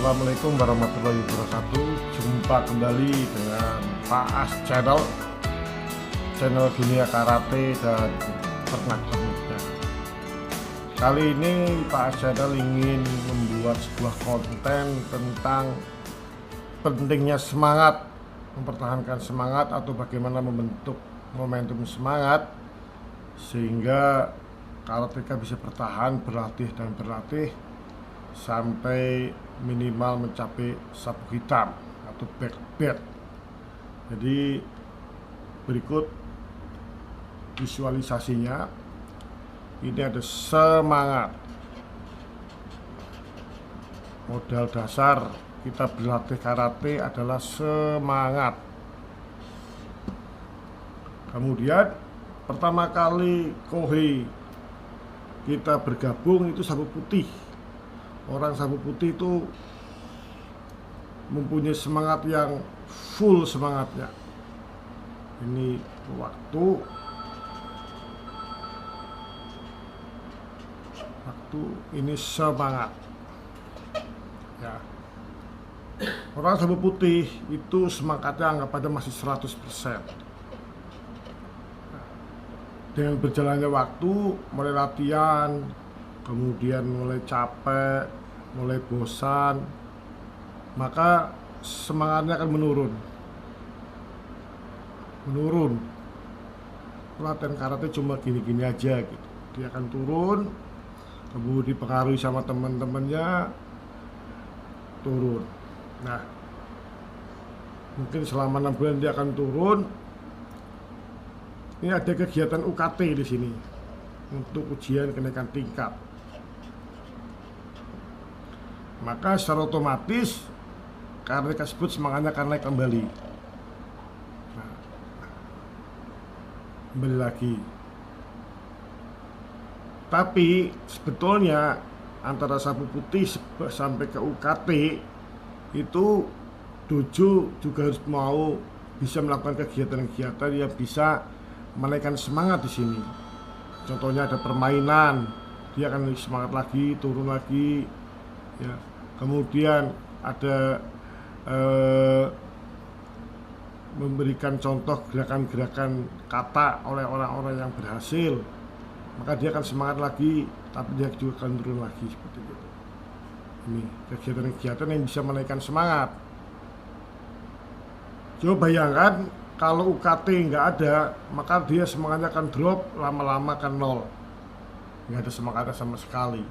Assalamualaikum warahmatullahi wabarakatuh. Jumpa kembali dengan Pak As Channel, channel dunia karate dan pernak-perniknya. Kali ini Pak As Channel ingin membuat sebuah konten tentang pentingnya semangat, mempertahankan semangat atau bagaimana membentuk momentum semangat sehingga karateka bisa bertahan, berlatih dan berlatih sampai minimal mencapai sabuk hitam atau black belt. Jadi berikut visualisasinya. Ini ada semangat. Modal dasar kita berlatih karate adalah semangat. Kemudian pertama kali Kohei kita bergabung itu sabuk putih. Orang sabuk putih itu mempunyai semangat yang full semangatnya. Ini waktu ini semangat ya. Orang sabuk putih itu semangatnya anggap aja masih 100%. Dengan berjalannya waktu, mulai latihan, kemudian mulai capek, mulai bosan, maka semangatnya akan menurun. Latihan karate cuma gini-gini aja gitu, dia akan turun, kemudian dipengaruhi sama teman-temannya, turun. Nah, mungkin selama 6 bulan dia akan turun. Ini ada kegiatan UKT di sini untuk ujian kenaikan tingkat. Maka secara otomatis karateka tersebut semangatnya akan naik kembali. Nah, kembali lagi. Tapi sebetulnya antara sabuk putih sampai ke UKT itu dojo juga harus mau bisa melakukan kegiatan-kegiatan yang bisa menaikkan semangat di sini. Contohnya ada permainan, dia akan semangat lagi, turun lagi, ya. Kemudian ada memberikan contoh gerakan-gerakan kata oleh orang-orang yang berhasil, maka dia akan semangat lagi, tapi dia juga akan turun lagi seperti itu. Ini kegiatan-kegiatan yang bisa menaikkan semangat. Coba bayangkan kalau UKT nggak ada, maka dia semangatnya akan drop, lama-lama akan nol, nggak ada semangatnya sama sekali.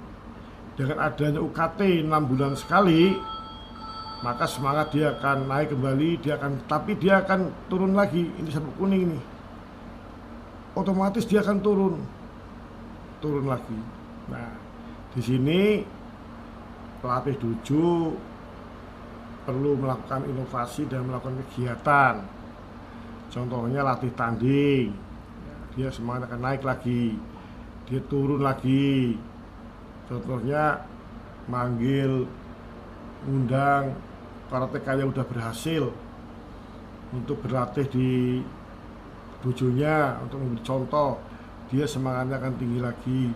Dengan adanya UKT 6 bulan sekali, maka semangat dia akan naik kembali, tapi dia akan turun lagi. Ini sabuk kuning nih, otomatis dia akan turun lagi. Nah, di sini pelatih dojo perlu melakukan inovasi dan melakukan kegiatan. Contohnya latih tanding, dia semangat akan naik lagi, dia turun lagi. Contohnya manggil, undang karateka yang udah berhasil untuk berlatih di dojonya untuk memberi contoh, dia semangatnya akan tinggi lagi.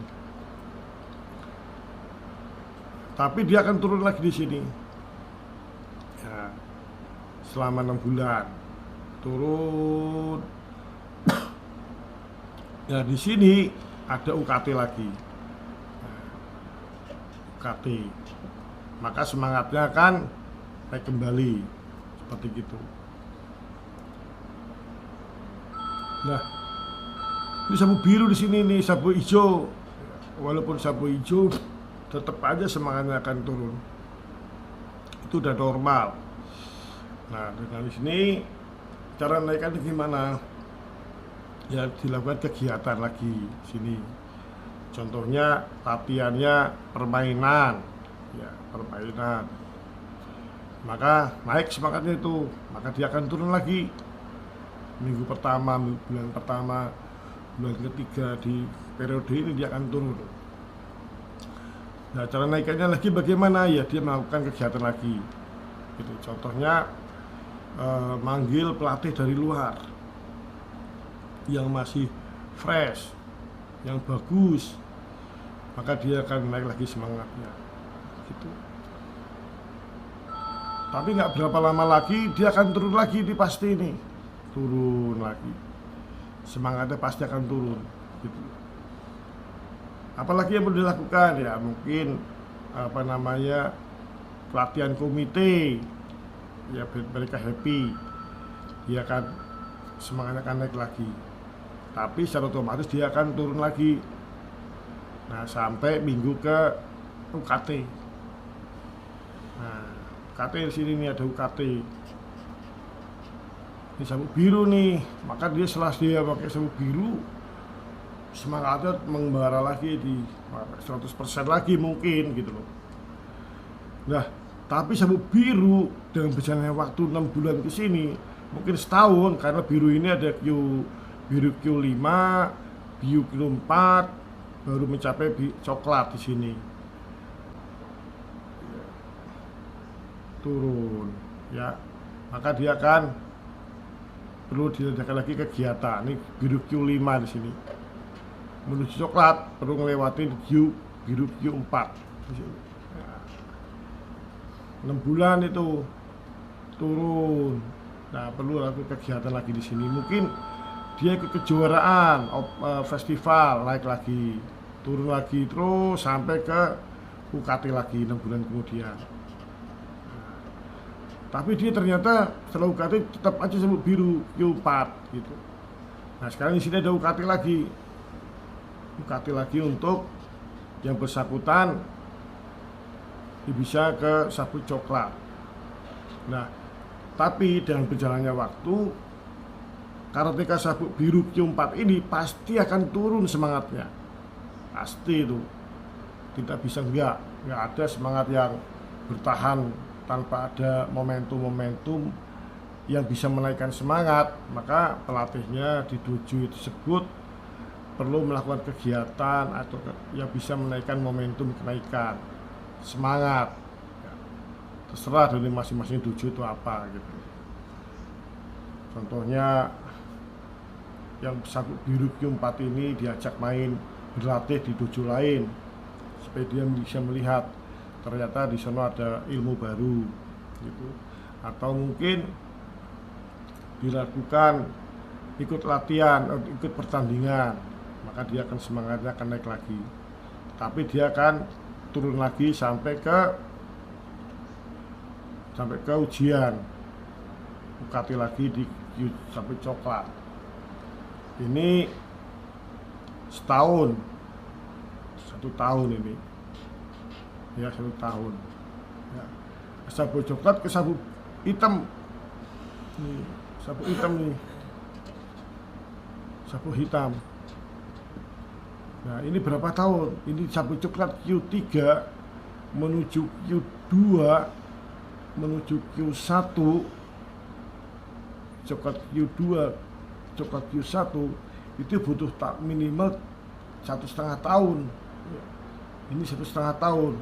Tapi dia akan turun lagi di sini. Ya, selama 6 bulan. Turun. Nah, di sini ada UKT lagi. UKT. Maka semangatnya akan naik kembali seperti gitu. Nah, ini sabuk biru di sini nih, sabuk hijau. Walaupun sabuk hijau tetap aja semangatnya akan turun. Itu udah normal. Nah, dengan di sini cara naikkan gimana? Ya dilakukan kegiatan lagi sini. Contohnya latihannya permainan, ya permainan. Maka naik semangatnya itu, maka dia akan turun lagi. Minggu pertama, bulan pertama, bulan ketiga di periode ini dia akan turun. Nah, cara naikannya lagi bagaimana? Ya dia melakukan kegiatan lagi. Gitu. Contohnya manggil pelatih dari luar yang masih fresh, yang bagus, maka dia akan naik lagi semangatnya gitu. Tapi nggak berapa lama lagi dia akan turun lagi, di pasti ini turun lagi, semangatnya pasti akan turun gitu. Apalagi yang perlu dilakukan ya, mungkin apa namanya, pelatihan komite ya, mereka happy, dia akan semangatnya akan naik lagi, tapi secara otomatis dia akan turun lagi. Nah, sampai minggu ke UKT. Nah, UKT di sini nih ada UKT. Ini sabuk biru nih, maka dia setelah dia pakai sabuk biru, semangatnya membara lagi di 100% lagi mungkin gitu loh. Nah, tapi sabuk biru dengan berjalannya waktu 6 bulan ke sini, mungkin setahun, karena biru ini ada biru Q5, biru Q4, baru mencapai coklat di sini. Turun ya, maka dia akan perlu diadakan lagi kegiatan. Ini biru Q5 di sini menuju coklat, perlu melewati biru Q4 di sini. 6 bulan itu turun. Nah, perlu lakukan kegiatan lagi di sini. Mungkin dia ikut kejuaraan festival, naik lagi, turun lagi, terus sampai ke UKT lagi 6 bulan kemudian. Tapi dia ternyata setelah UKT tetap aja sebut biru Q4 gitu. Nah, sekarang di sini ada UKT lagi untuk yang bersangkutan bisa ke sabuk coklat. Nah, tapi dengan berjalannya waktu, karateka sabuk biru Q4 ini pasti akan turun semangatnya. Pasti itu. Tidak bisa enggak ada semangat yang bertahan tanpa ada momentum-momentum yang bisa menaikkan semangat. Maka pelatihnya di dojo tersebut perlu melakukan kegiatan atau yang bisa menaikkan momentum kenaikan semangat ya. Terserah dari masing-masing dojo itu apa gitu. Contohnya yang sabuk biru Q4 ini diajak main berlatih di dojo lain supaya dia bisa melihat ternyata di sana ada ilmu baru gitu. Atau mungkin dilakukan ikut latihan, ikut pertandingan, maka dia akan semangatnya akan naik lagi. Tapi dia akan turun lagi sampai ke ujian UKT lagi sampai coklat. Ini setahun, 1 tahun ini ya, 1 tahun ya. Sabuk coklat ke sabuk hitam nih, sabuk hitam nih, sabuk hitam. Nah, ini berapa tahun? Ini sabuk coklat Q3 menuju Q2 menuju Q1, coklat Q2 coklat Q1 itu butuh minimal 1,5 tahun. Ini 1,5 tahun,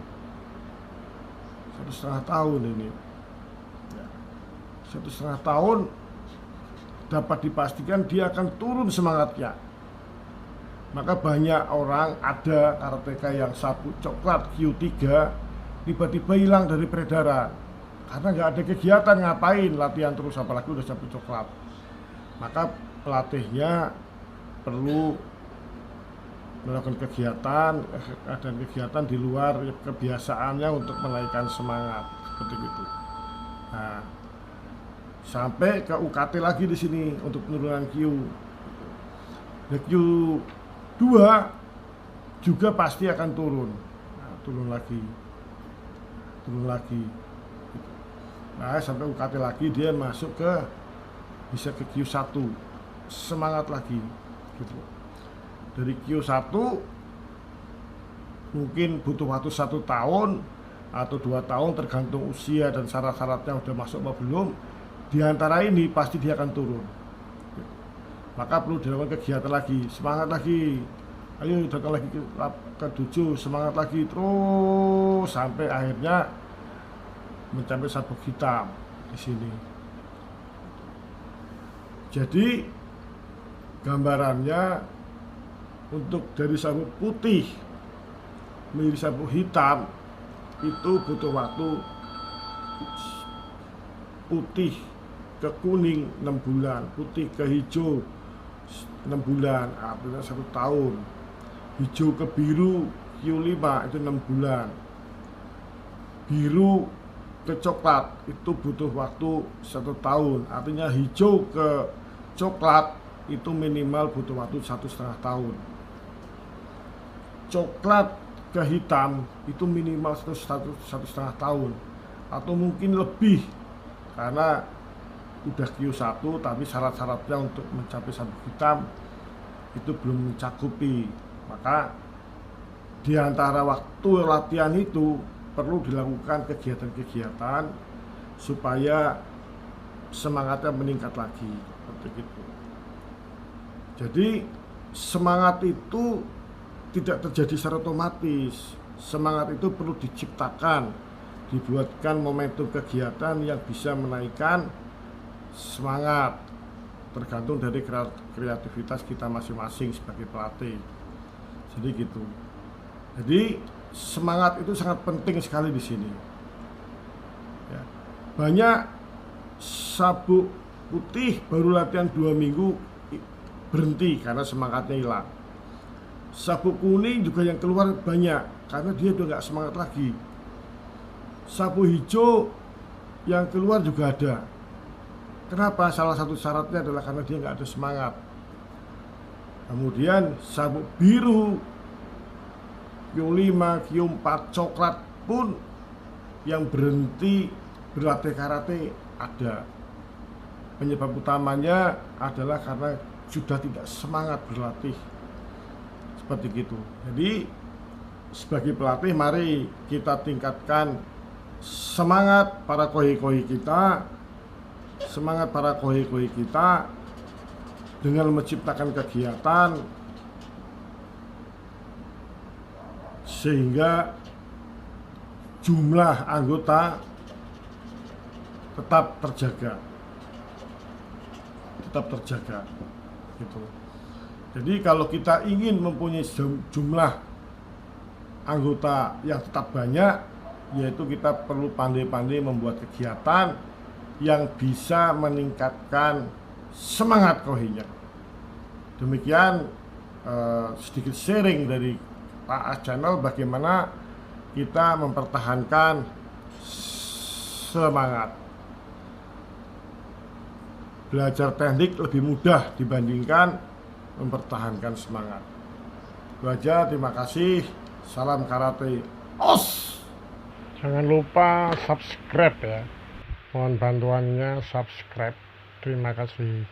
1,5 tahun ini. 1,5 tahun dapat dipastikan dia akan turun semangatnya. Maka banyak orang ada karateka yang sabuk coklat Q3 tiba-tiba hilang dari peredaran karena nggak ada kegiatan, ngapain latihan terus, apalagi udah sabuk coklat. Maka pelatihnya perlu melakukan kegiatan di luar kebiasaannya untuk menaikkan semangat seperti itu. Nah, sampai ke UKT lagi di sini untuk penurunan Q. Q2 juga pasti akan turun. Nah, turun lagi. Nah, sampai UKT lagi dia masuk ke bisa ke Q1, semangat lagi gitu. Dari Q1 mungkin butuh waktu 1 tahun atau 2 tahun tergantung usia dan syarat-syaratnya udah masuk apa belum. Di antara ini pasti dia akan turun. Maka perlu dilakukan kegiatan lagi, semangat lagi. Ayo datang lagi ke dojo, semangat lagi terus sampai akhirnya mencapai sabuk hitam di sini. Jadi gambarannya, untuk dari sabuk putih menjadi sabuk hitam itu butuh waktu putih ke kuning 6 bulan, putih ke hijau 6 bulan, artinya 1 tahun. Hijau ke biru Q5 itu 6 bulan. Biru ke coklat itu butuh waktu 1 tahun, artinya hijau ke coklat itu minimal butuh waktu 1,5 tahun. Coklat ke hitam itu minimal 1,5 tahun, atau mungkin lebih, karena udah Q1 tapi syarat-syaratnya untuk mencapai sabuk hitam itu belum mencakupi. Maka di antara waktu latihan itu perlu dilakukan kegiatan-kegiatan supaya semangatnya meningkat lagi, seperti itu. Jadi semangat itu tidak terjadi secara otomatis. Semangat itu perlu diciptakan, dibuatkan momentum kegiatan yang bisa menaikkan semangat, tergantung dari kreativitas kita masing-masing sebagai pelatih. Jadi gitu. Jadi semangat itu sangat penting sekali di sini. Ya. Banyak sabuk putih baru latihan 2 minggu berhenti karena semangatnya hilang. Sabuk kuning juga yang keluar banyak karena dia udah nggak semangat lagi. Sabuk hijau yang keluar juga ada. Kenapa? Salah satu syaratnya adalah karena dia nggak ada semangat. Kemudian sabuk biru Q5, Q4, coklat pun yang berhenti berlatih karate ada. Penyebab utamanya adalah karena sudah tidak semangat berlatih. Seperti itu. Jadi sebagai pelatih mari kita tingkatkan semangat para koi-koi kita, semangat para koi-koi kita dengan menciptakan kegiatan sehingga jumlah anggota tetap terjaga gitu. Jadi kalau kita ingin mempunyai jumlah anggota yang tetap banyak, yaitu kita perlu pandai-pandai membuat kegiatan yang bisa meningkatkan semangat kohinya. Demikian sedikit sharing dari Pak As Channel bagaimana kita mempertahankan semangat. Belajar teknik lebih mudah dibandingkan mempertahankan semangat. Itu aja, terima kasih. Salam karate. Os. Jangan lupa subscribe ya. Mohon bantuannya subscribe. Terima kasih.